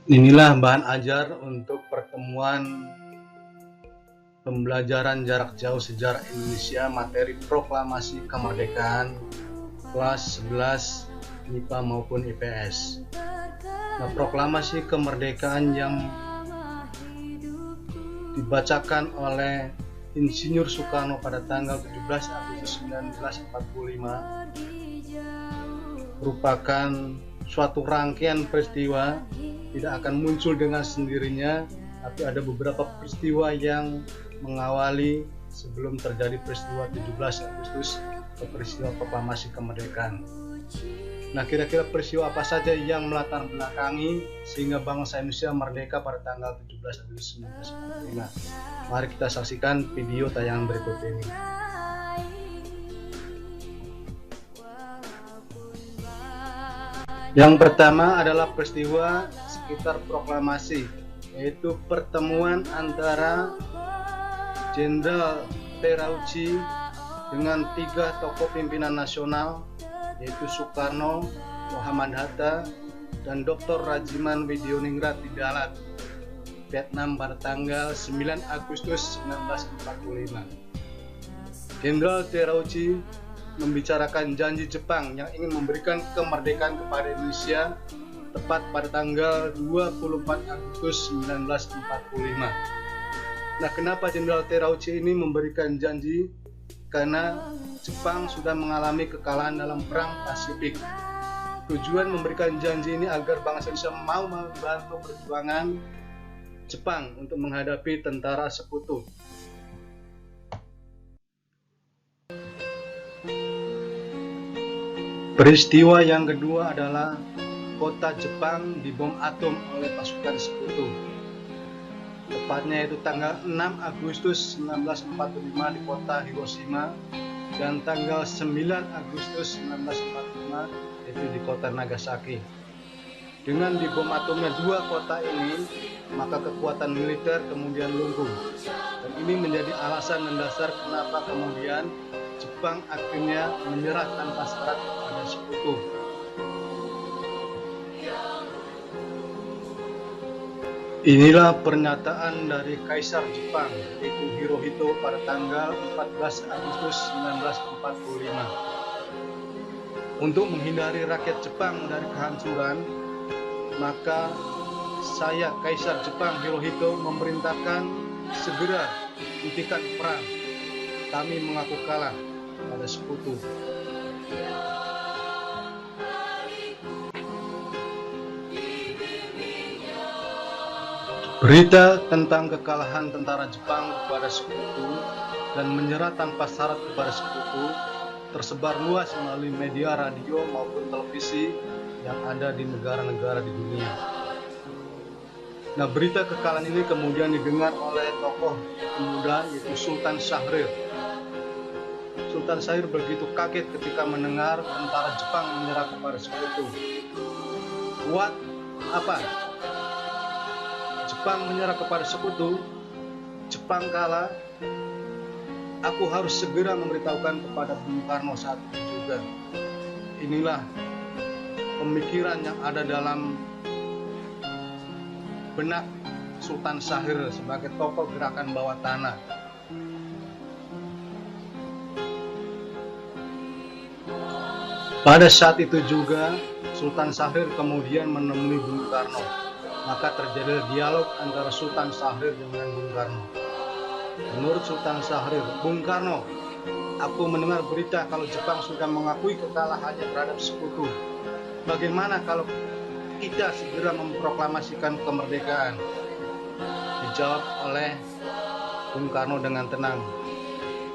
Inilah bahan ajar untuk pertemuan pembelajaran jarak jauh sejarah Indonesia materi proklamasi kemerdekaan kelas 11 MIPA maupun IPS. Nah, proklamasi kemerdekaan yang dibacakan oleh Insinyur Soekarno pada tanggal 17 Agustus 1945 merupakan suatu rangkaian peristiwa, tidak akan muncul dengan sendirinya, tapi ada beberapa peristiwa yang mengawali sebelum terjadi peristiwa 17 Agustus atau peristiwa proklamasi kemerdekaan. Nah, kira-kira peristiwa apa saja yang melatar belakangi sehingga bangsa Indonesia merdeka pada tanggal 17 Agustus 1945? Mari kita saksikan video tayangan berikut ini. Yang pertama adalah peristiwa sekitar proklamasi, yaitu pertemuan antara Jenderal Terauchi dengan 3 tokoh pimpinan nasional, yaitu Soekarno, Muhammad Hatta, dan Dr. Rajiman Widyoningrat di Dalat, Vietnam pada tanggal 9 Agustus 1945. Jenderal Terauchi membicarakan janji Jepang yang ingin memberikan kemerdekaan kepada Indonesia tepat pada tanggal 24 Agustus 1945. Nah, kenapa Jenderal Terauchi ini memberikan janji? Karena Jepang sudah mengalami kekalahan dalam Perang Pasifik. Tujuan memberikan janji ini agar bangsa Indonesia mau membantu perjuangan Jepang untuk menghadapi tentara sekutu. Peristiwa yang kedua adalah kota Jepang dibom atom oleh pasukan sekutu. Tepatnya itu tanggal 6 Agustus 1945 di kota Hiroshima dan tanggal 9 Agustus 1945 itu di kota Nagasaki. Dengan dibom atomnya 2 kota ini, maka kekuatan militer kemudian lumpuh. Dan ini menjadi alasan mendasar kenapa kemudian Jepang akhirnya menyerah tanpa syarat kepada sekutu. Inilah pernyataan dari Kaisar Jepang, yaitu Hirohito pada tanggal 14 Agustus 1945. Untuk menghindari rakyat Jepang dari kehancuran, maka saya, Kaisar Jepang Hirohito, memerintahkan segera hentikan perang. Kami mengaku kalah pada sekutu. Berita tentang kekalahan tentara Jepang kepada sekutu dan menyerah tanpa syarat kepada sekutu tersebar luas melalui media radio maupun televisi yang ada di negara-negara di dunia. Nah, berita kekalahan ini kemudian didengar oleh tokoh pemuda, yaitu Sultan Syahrir. Sultan Syahrir begitu kaget ketika mendengar tentara Jepang menyerah kepada sekutu. What? Apa? Jepang menyerah kepada sekutu? Jepang kalah? Aku harus segera memberitahukan kepada Bung Karno saat itu juga. Inilah pemikiran yang ada dalam benak Sultan Syahrir sebagai tokoh gerakan bawah tanah. Pada saat itu juga Sultan Syahrir kemudian menemui Bung Karno. Maka terjadi dialog antara Sultan Syahrir dengan Bung Karno. Menurut Sultan Syahrir, Bung Karno, aku mendengar berita kalau Jepang sudah mengakui kekalahannya terhadap sekutu. Bagaimana kalau kita segera memproklamasikan kemerdekaan? Dijawab oleh Bung Karno dengan tenang.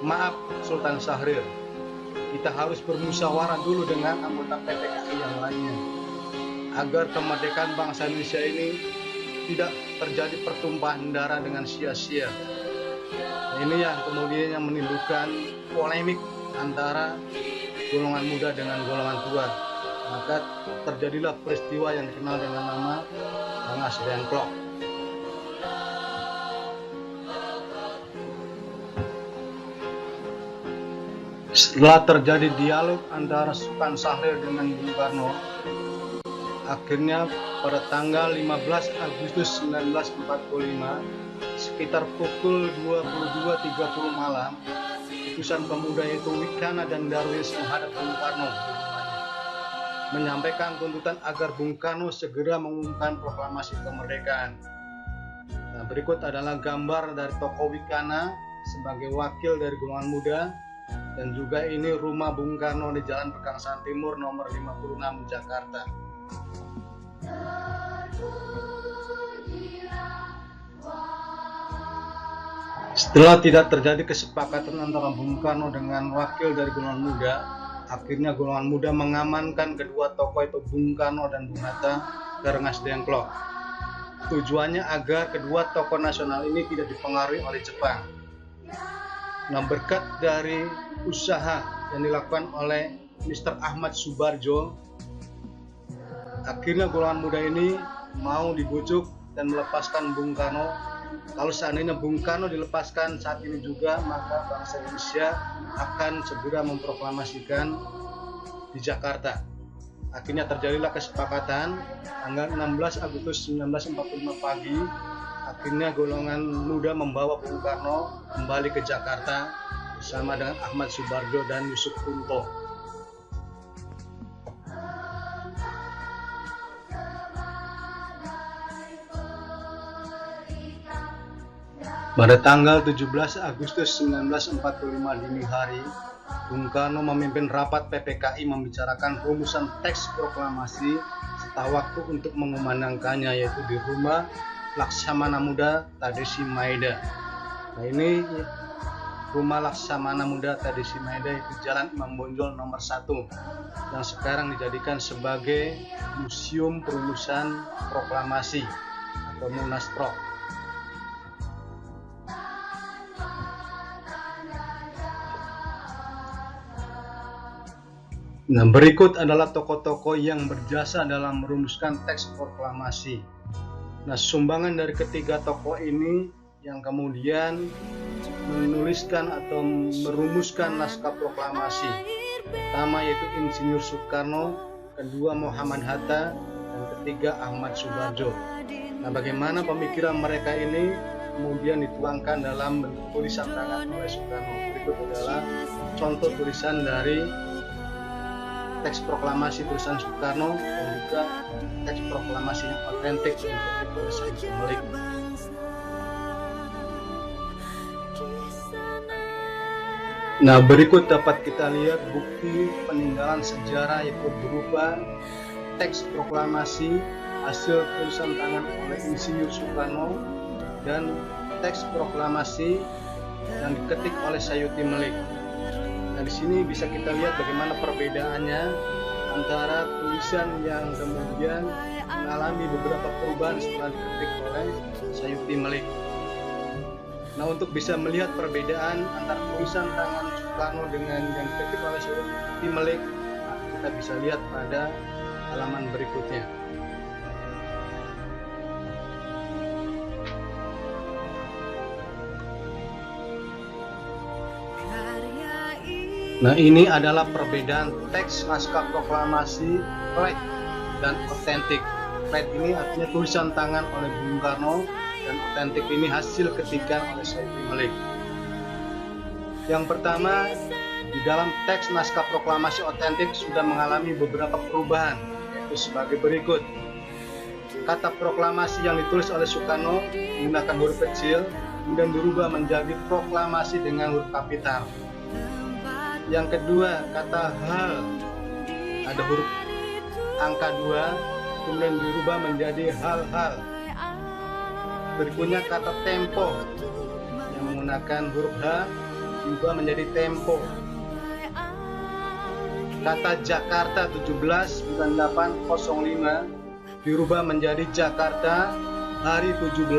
Maaf Sultan Syahrir, kita harus bermusyawarah dulu dengan anggota PPKI yang lainnya agar kemerdekaan bangsa Indonesia ini tidak terjadi pertumpahan darah dengan sia-sia. Ini yang kemudian yang menimbulkan polemik antara golongan muda dengan golongan tua. maka terjadilah peristiwa yang dikenal dengan nama Rengas Dengklok. Setelah terjadi dialog antara Sultan Syahrir dengan Bung Karno, akhirnya pada tanggal 15 Agustus 1945 sekitar pukul 22.30 malam, utusan pemuda yaitu Wicana dan Darwis menghadap Bung Karno di rumahnya, menyampaikan tuntutan agar Bung Karno segera mengumumkan proklamasi kemerdekaan. Nah, berikut adalah gambar dari tokoh Wicana sebagai wakil dari golongan muda, dan juga ini rumah Bung Karno di Jalan Pegangsaan Timur nomor 56 Jakarta. Setelah tidak terjadi kesepakatan antara Bung Karno dengan wakil dari golongan muda, akhirnya golongan muda mengamankan kedua tokoh itu Bung Karno dan Bung Hatta ke Rengas Dengklok. Tujuannya agar kedua tokoh nasional ini tidak dipengaruhi oleh Jepang. Nah, berkat dari usaha yang dilakukan oleh Mr. Ahmad Subarjo, akhirnya golongan muda ini mau dibujuk dan melepaskan Bung Karno. Kalau seandainya Bung Karno dilepaskan saat ini juga, maka bangsa Indonesia akan segera memproklamasikan di Jakarta. Akhirnya terjadilah kesepakatan tanggal 16 Agustus 1945 pagi. Akhirnya golongan muda membawa Bung Karno kembali ke Jakarta bersama dengan Ahmad Subarjo dan Yusuf Kunto. Pada tanggal 17 Agustus 1945 dini hari, Bung Karno memimpin rapat PPKI membicarakan rumusan teks proklamasi serta waktu untuk mengumandangkannya, yaitu di rumah Laksamana Muda Tadesi Maeda. Nah, ini rumah Laksamana Muda Tadesi Maeda itu Jalan Imam Bonjol nomor 1 yang sekarang dijadikan sebagai Museum Perumusan Proklamasi atau Munaspro. Nah, berikut adalah tokoh-tokoh yang berjasa dalam merumuskan teks proklamasi. Nah, sumbangan dari ketiga tokoh ini yang kemudian menuliskan atau merumuskan naskah proklamasi. Pertama yaitu Insinyur Soekarno, kedua Muhammad Hatta, dan ketiga Ahmad Subarjo. Nah, bagaimana pemikiran mereka ini kemudian dituangkan dalam bentuk tulisan tangan oleh Soekarno. Berikut adalah contoh tulisan dari teks proklamasi tulisan Soekarno dan juga teks proklamasi yang otentik diketik oleh Sayuti Melik. Nah, berikut dapat kita lihat bukti peninggalan sejarah yaitu berupa teks proklamasi hasil tulisan tangan oleh Insinyur Soekarno dan teks proklamasi yang diketik oleh Sayuti Melik. Nah, di sini bisa kita lihat bagaimana perbedaannya antara tulisan yang kemudian mengalami beberapa perubahan setelah diketik oleh Sayuti Melik. Nah, untuk bisa melihat perbedaan antara tulisan tangan Soekarno dengan yang diketik oleh Sayuti Melik, kita bisa lihat pada halaman berikutnya. Nah, ini adalah perbedaan teks naskah proklamasi flat dan otentik. Flat ini artinya tulisan tangan oleh Bung Karno dan otentik ini hasil ketikan oleh Sayuti Melik. Yang pertama, di dalam teks naskah proklamasi otentik sudah mengalami beberapa perubahan, yaitu sebagai berikut. Kata proklamasi yang ditulis oleh Soekarno menggunakan huruf kecil, kemudian berubah menjadi proklamasi dengan huruf kapital. Yang kedua, kata hal ada huruf angka 2 kemudian dirubah menjadi hal-hal. Berikutnya kata tempo yang menggunakan huruf H diubah menjadi tempo. Kata Jakarta 179805 dirubah menjadi Jakarta hari 17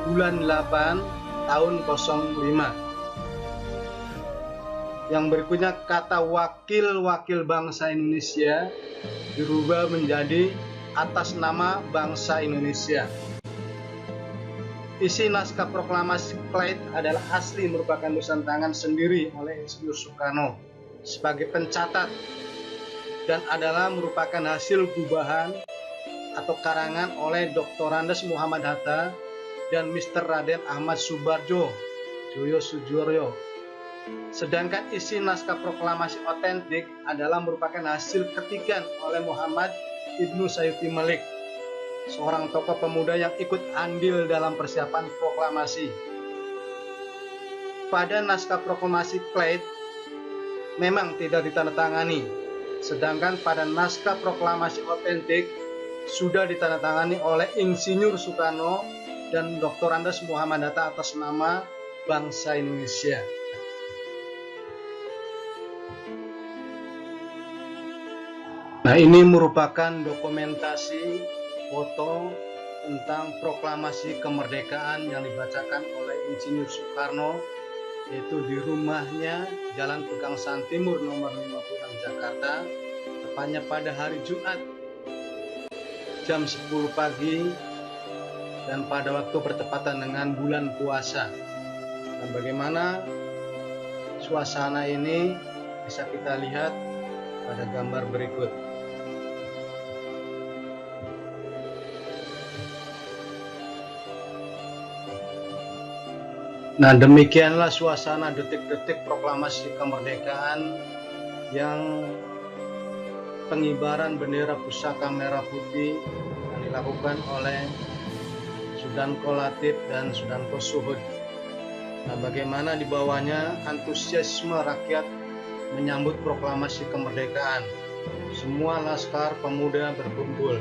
bulan 8 tahun 05. Yang berikutnya, kata wakil-wakil bangsa Indonesia dirubah menjadi atas nama bangsa Indonesia. Isi naskah proklamasi Clyde adalah asli merupakan tulisan tangan sendiri oleh Insinyur Soekarno sebagai pencatat dan adalah merupakan hasil gubahan atau karangan oleh Dr. Andes Muhammad Hatta dan Mr. Raden Ahmad Subarjo Joyo Sujoyo. Sedangkan isi naskah proklamasi otentik adalah merupakan hasil ketikan oleh Muhammad Ibnu Sayuti Malik, seorang tokoh pemuda yang ikut andil dalam persiapan proklamasi. Pada naskah proklamasi Clyde memang tidak ditandatangani, sedangkan pada naskah proklamasi otentik sudah ditandatangani oleh Insinyur Soekarno dan Dr. Andes Muhammad Hatta atas nama bangsa Indonesia. Nah, ini merupakan dokumentasi foto tentang proklamasi kemerdekaan yang dibacakan oleh Insinyur Soekarno, yaitu di rumahnya Jalan Pegangsaan Timur nomor 56 Jakarta, tepatnya pada hari Jumat jam 10 pagi dan pada waktu bertepatan dengan bulan puasa. Dan bagaimana suasana ini bisa kita lihat pada gambar berikut. Nah, demikianlah suasana detik-detik proklamasi kemerdekaan yang pengibaran bendera pusaka merah putih yang dilakukan oleh Sudanko Latif dan Sudanko Suhud. Nah, bagaimana di bawahnya antusiasme rakyat menyambut proklamasi kemerdekaan. Semua laskar pemuda berkumpul.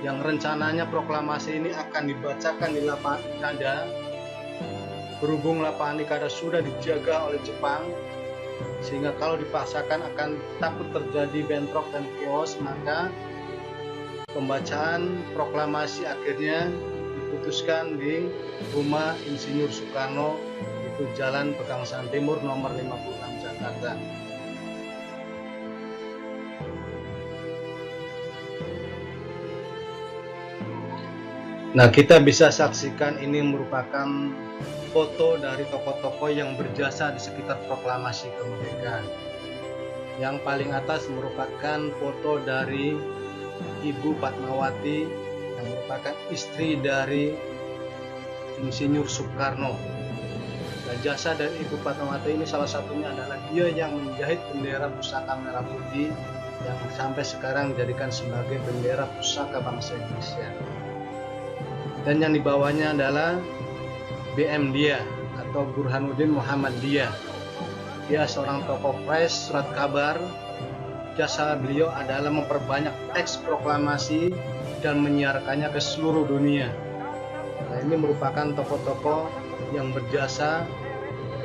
Yang rencananya proklamasi ini akan dibacakan di lapangan Ikada. Berhubung lapangan Ikada sudah dijaga oleh Jepang, sehingga kalau dipaksakan akan takut terjadi bentrok dan chaos, maka pembacaan proklamasi akhirnya diputuskan di rumah Insinyur Soekarno, itu Jalan Pegangsaan Timur nomor 56 Jakarta. Nah, kita bisa saksikan ini merupakan foto dari tokoh-tokoh yang berjasa di sekitar proklamasi kemerdekaan. Yang paling atas merupakan foto dari Ibu Fatmawati yang merupakan istri dari Insinyur Soekarno. Dan jasa dari Ibu Fatmawati ini salah satunya adalah dia yang menjahit bendera pusaka merah putih yang sampai sekarang dijadikan sebagai bendera pusaka bangsa Indonesia. Dan yang dibawanya adalah BM dia atau Burhanuddin Muhammad Dia. Dia seorang tokoh pres surat kabar. Jasa beliau adalah memperbanyak teks proklamasi dan menyiarkannya ke seluruh dunia. Nah, ini merupakan tokoh-tokoh yang berjasa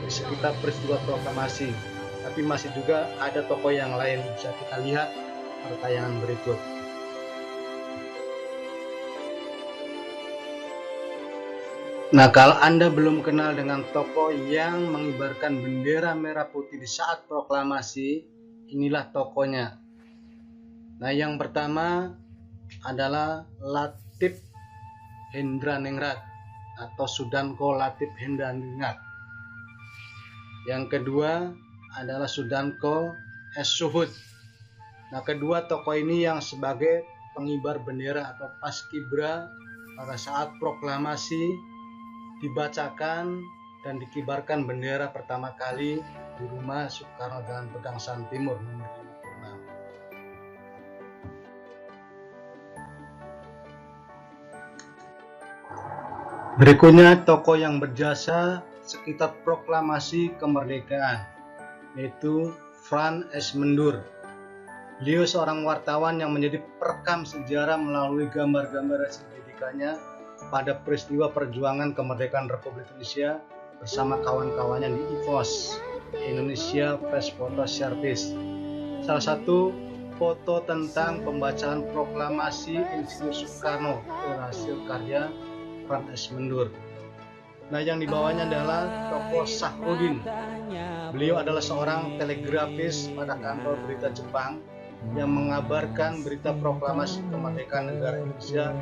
di sekitar peristiwa proklamasi. Tapi masih juga ada tokoh yang lain, bisa kita lihat pada tayangan berikut. Nah, kalau Anda belum kenal dengan tokoh yang mengibarkan bendera merah putih di saat proklamasi, inilah tokohnya. Nah, yang pertama adalah Latif Hendraningrat atau Sudanko Latif Hendraningrat. Yang kedua adalah Sudanko S. Suhud. Nah, kedua tokoh ini yang sebagai pengibar bendera atau paskibra pada saat proklamasi dibacakan dan dikibarkan bendera pertama kali di rumah Soekarno Jalan Pegangsaan Timur nomor 56. Berikutnya tokoh yang berjasa sekitar proklamasi kemerdekaan, yaitu Frans S. Mendur. Beliau seorang wartawan yang menjadi perekam sejarah melalui gambar-gambar hasil didikannya pada peristiwa perjuangan kemerdekaan Republik Indonesia bersama kawan-kawannya di IPOS, Indonesia Press Photo Service. Salah satu foto tentang pembacaan proklamasi Insinyur Soekarno berhasil karya Frans S. Mendur. Nah, yang dibawanya adalah tokoh Sahrudin. Beliau adalah seorang telegrafis pada kantor berita Jepang yang mengabarkan berita proklamasi kemerdekaan negara Indonesia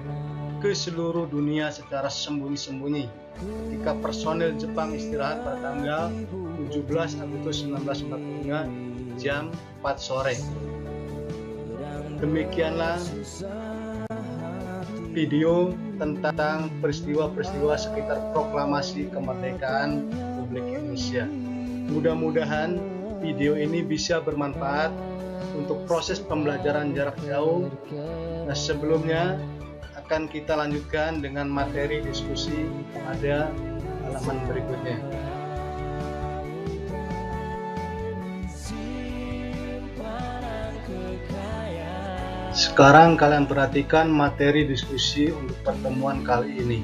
ke seluruh dunia secara sembunyi-sembunyi ketika personel Jepang istirahat pada tanggal 17 Agustus 1945 jam 4 sore. Demikianlah video tentang peristiwa-peristiwa sekitar proklamasi kemerdekaan Republik Indonesia. Mudah-mudahan video ini bisa bermanfaat untuk proses pembelajaran jarak jauh. Nah, sebelumnya akan kita lanjutkan dengan materi diskusi pada halaman berikutnya. Sekarang kalian perhatikan materi diskusi untuk pertemuan kali ini.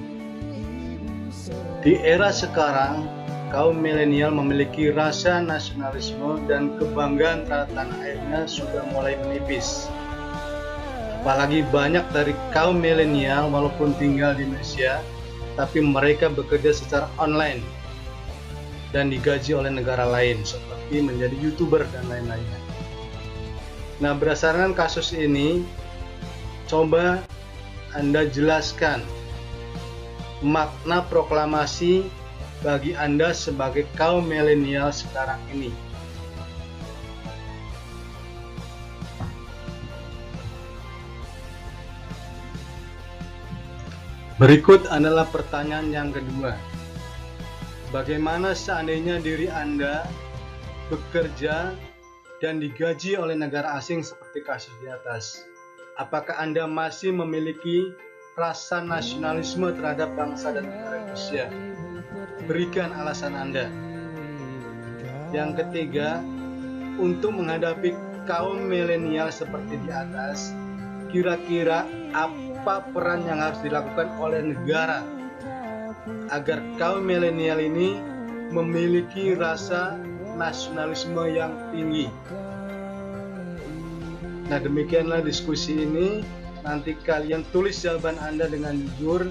Di era sekarang, kaum milenial memiliki rasa nasionalisme dan kebanggaan terhadap tanah airnya sudah mulai menipis. Apalagi banyak dari kaum milenial walaupun tinggal di Indonesia, tapi mereka bekerja secara online dan digaji oleh negara lain seperti menjadi YouTuber dan lain-lainnya. Nah, berdasarkan kasus ini, coba Anda jelaskan makna proklamasi bagi Anda sebagai kaum milenial sekarang ini. Berikut adalah pertanyaan yang kedua. Bagaimana seandainya diri Anda bekerja dan digaji oleh negara asing seperti kasus di atas? Apakah Anda masih memiliki rasa nasionalisme terhadap bangsa dan negara Indonesia? Berikan alasan Anda. Yang ketiga, untuk menghadapi kaum milenial seperti di atas, kira-kira apa peran yang harus dilakukan oleh negara agar kaum milenial ini memiliki rasa nasionalisme yang tinggi? Nah, demikianlah diskusi ini. Nanti kalian tulis jawaban Anda dengan jujur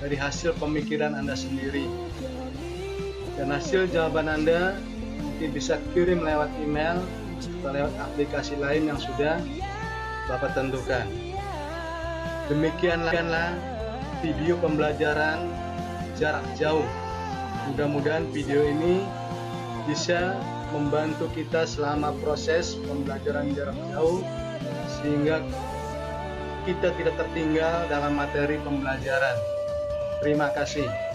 dari hasil pemikiran Anda sendiri. Dan hasil jawaban Anda nanti bisa kirim lewat email atau lewat aplikasi lain yang sudah Bapak tentukan. Demikianlah video pembelajaran jarak jauh. Mudah-mudahan video ini bisa membantu kita selama proses pembelajaran jarak jauh sehingga kita tidak tertinggal dalam materi pembelajaran. Terima kasih.